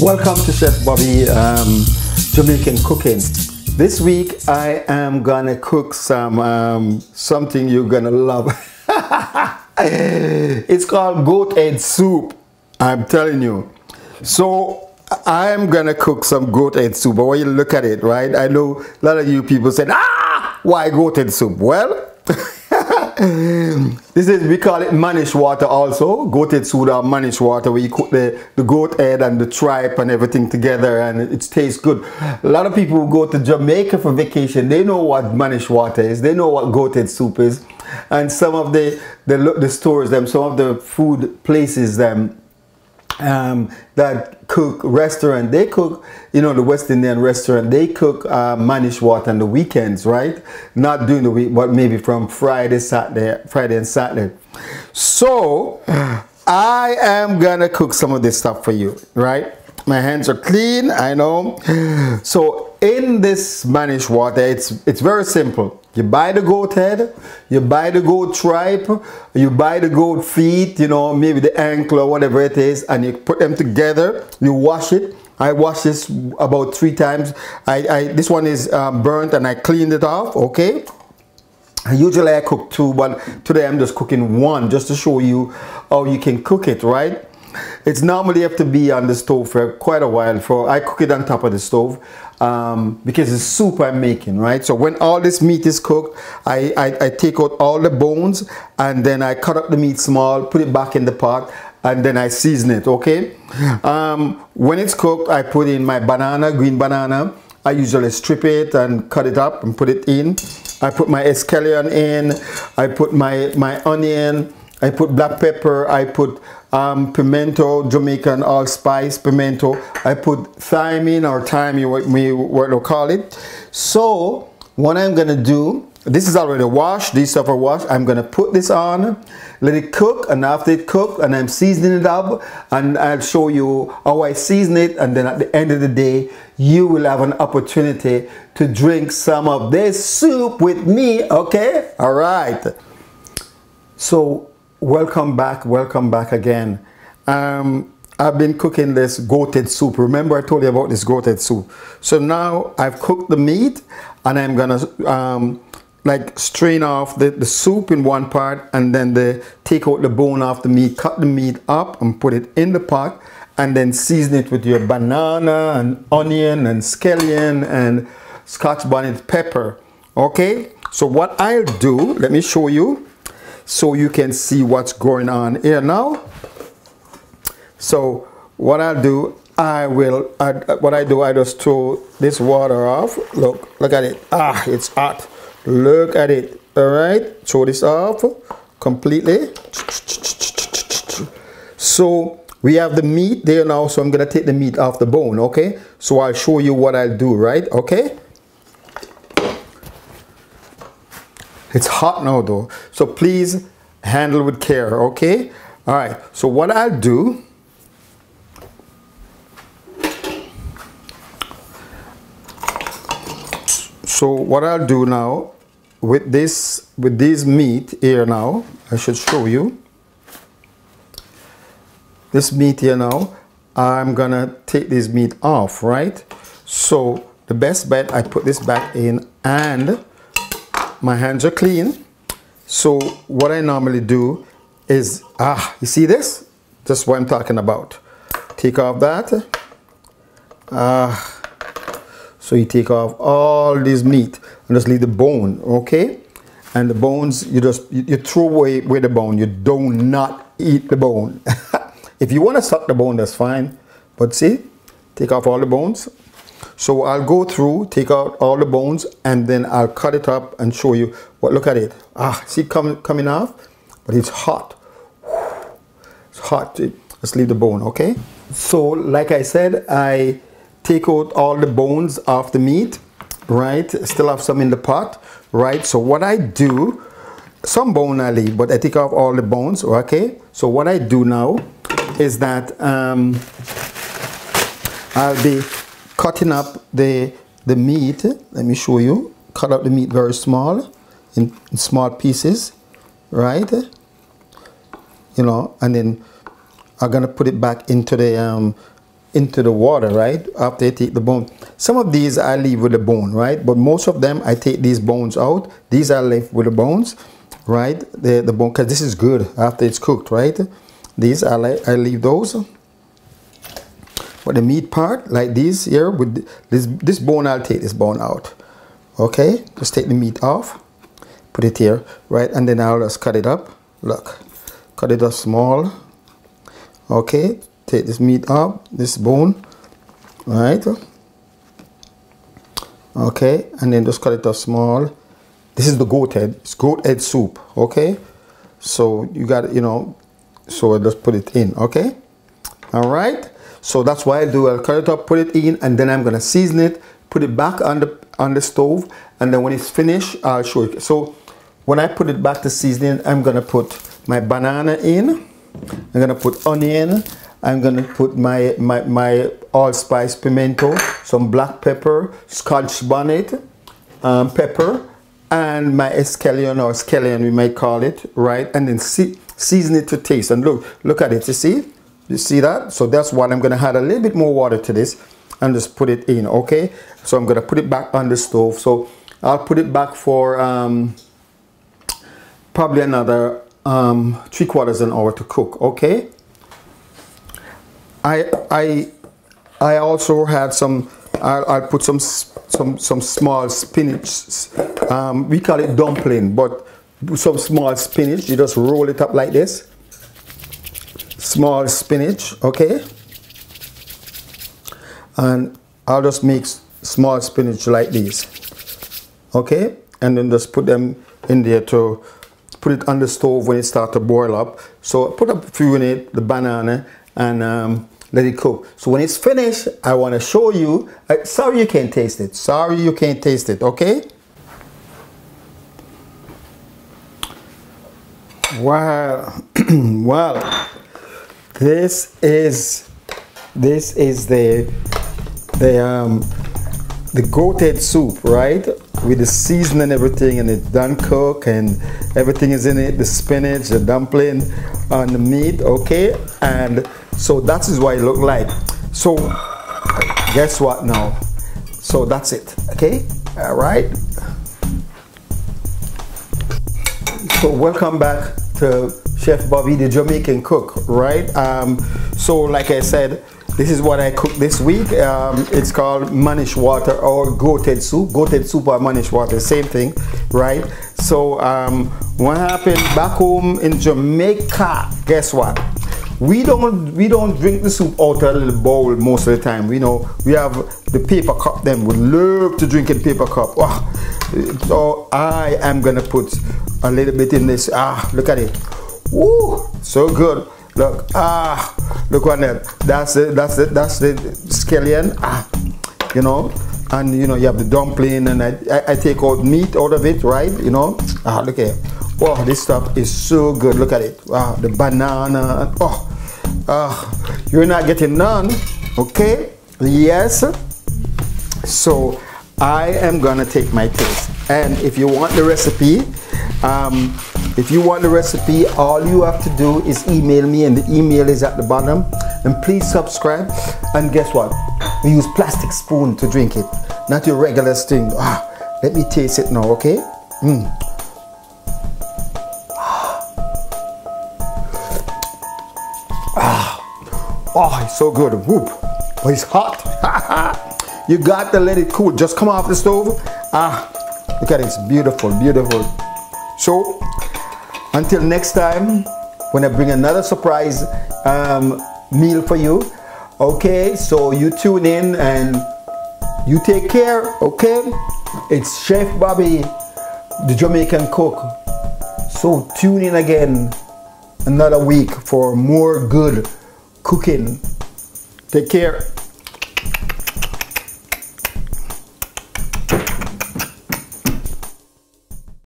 Welcome to Chef Bobby Jamaican Cooking. This week I am gonna cook some something you're gonna love. It's called goat head soup. I'm telling you. So I'm gonna cook some goat head soup. But when you look at it, right? I know a lot of you people said, why goat head soup? Well, this is, we call it Mannish water also. Goat head soup or Mannish water, where you cook the goat head and the tripe and everything together, and it tastes good. A lot of people who go to Jamaica for vacation, they know what Mannish water is, they know what goat head soup is. And some of the stores, some of the food places, that cook restaurant, they cook, you know, the West Indian restaurant, they cook Mannish water on the weekends, right? Not during the week, but maybe from Friday and Saturday. So I am gonna cook some of this stuff for you, right? My hands are clean, I know. So in this Mannish water, it's very simple. You buy the goat head, you buy the goat tripe, you buy the goat feet, you know, maybe the ankle or whatever it is, and you put them together, you wash it. I wash this about 3 times. This one is burnt and I cleaned it off, okay? Usually I cook 2, but today I'm just cooking 1 just to show you how you can cook it, right? It's normally have to be on the stove for quite a while. I cook it on top of the stove because it's soup I'm making, right? So when all this meat is cooked, I take out all the bones and then I cut up the meat small, put it back in the pot, and then I season it, okay? When it's cooked, I put in my banana, green banana. I usually strip it and cut it up and put it in. I put my escallion in. I put my onion. I put black pepper. I put pimento, Jamaican allspice pimento. I put thyme or thyme, what you call it. So what I'm gonna do, this is already washed, these stuff are washed. I'm gonna put this on, let it cook, and after it cooked, and I'm seasoning it up, and I'll show you how I season it, and then at the end of the day, you will have an opportunity to drink some of this soup with me, okay? All right. So welcome back again. I've been cooking this goat head soup. Remember I told you about this goat head soup. So now I've cooked the meat, and I'm gonna like strain off the soup in one part, and then take out the bone off the meat, cut the meat up and put it in the pot, and then season it with your banana and onion and scallion and Scotch bonnet pepper. Okay, so what I'll do, let me show you so you can see what's going on here now. So what I'll do, I just throw this water off. Look at it. It's hot. Look at it. All right, throw this off completely. So we have the meat there now, so I'm gonna take the meat off the bone, okay? So I'll show you what I'll do, right? Okay? It's hot now though, so please handle with care, okay? All right, so what I'll do, now with this meat here now, I should show you. This meat here now, I'm gonna take this meat off, right? So the best bet, I put this back in, and my hands are clean. So what I normally do is, you see this? That's what I'm talking about. Take off that. So you take off all this meat and just leave the bone, okay? And the bones, you throw away the bone. You do not eat the bone. If you want to suck the bone, that's fine. But see, take off all the bones. So I'll go through, take out all the bones, and then I'll cut it up and show you what. Look at it. See coming off? But it's hot. It's hot. Let's leave the bone, okay? So like I said, I take out all the bones off the meat, right? Still have some in the pot, right? So what I do, some bone I leave, but I take off all the bones, okay? So what I do now is that I'll be cutting up the meat. Let me show you. Cut up the meat very small, in small pieces, right? You know, and then I'm gonna put it back into the into the water, right? After I take the bone. Some of these I leave with the bone, right? But most of them I take these bones out. These are left with the bones, right? The bone, because this is good after it's cooked, right? These I leave those. But the meat part, like these here, with this bone, I'll take this bone out. Okay, just take the meat off, put it here, right? And then I'll just cut it up. Look, cut it up small. Okay, take this meat off, this bone, right? Okay, and then just cut it up small. This is the goat head. It's goat head soup. Okay, so you got it, you know. So I just put it in. Okay, all right. So that's what I do. I'll cut it up, put it in, and then I'm gonna season it, put it back on the stove, and then when it's finished, I'll show you. So when I put it back to seasoning, I'm gonna put my banana in. I'm gonna put onion. I'm gonna put my allspice pimento, some black pepper, Scotch bonnet, pepper, and my escallion or scallion we might call it, right? And then season it to taste. And look at it. You see that? So that's what I'm gonna add a little bit more water to this and just put it in. Okay. So I'm gonna put it back on the stove. So I'll put it back for probably another 3/4 an hour to cook. Okay. I also had some. I'll put some small spinach. We call it dumpling, but some small spinach. You just roll it up like this. Small spinach, okay. And I'll just make small spinach like this, okay. And then just put them in there to put it on the stove when it starts to boil up. So put a few in it, the banana, and let it cook. So when it's finished, I want to show you. Sorry you can't taste it. Sorry you can't taste it. Okay. Wow. Wow. This is the goat head soup, right? With the season and everything, and it's done cooked, and everything is in it. The spinach, the dumpling, and the meat. Okay. And so that is what it looked like. So guess what now? So that's it. Okay. All right. So welcome back to Chef Bobby, the Jamaican cook, right? So like I said, this is what I cooked this week. It's called Mannish water or goat head soup. Goat head soup or Mannish water, same thing, right? So what happened back home in Jamaica? Guess what? We don't drink the soup out of a little bowl most of the time. We know we have the paper cup. Them we love to drink in paper cup. Oh, so I am gonna put a little bit in this. Look at it. Woo, so good. Look, look on that. That's the scallion. You know, and you know you have the dumpling, and I take out meat out of it, right? You know, look at it. Wow, this stuff is so good. Look at it. Wow, the banana. You're not getting none. Okay. Yes. So I am gonna take my taste. And if you want the recipe, all you have to do is email me, and the email is at the bottom. And please subscribe. And guess what? We use plastic spoon to drink it, not your regular thing. Let me taste it now, okay? Oh, it's so good. Whoop. Oh, it's hot. You got to let it cool. Just come off the stove. Look at it. It's beautiful, beautiful. So, until next time, when I bring another surprise meal for you. Okay, so you tune in and you take care, okay? It's Chef Bobby, the Jamaican cook. So tune in again another week for more good cooking. Take care.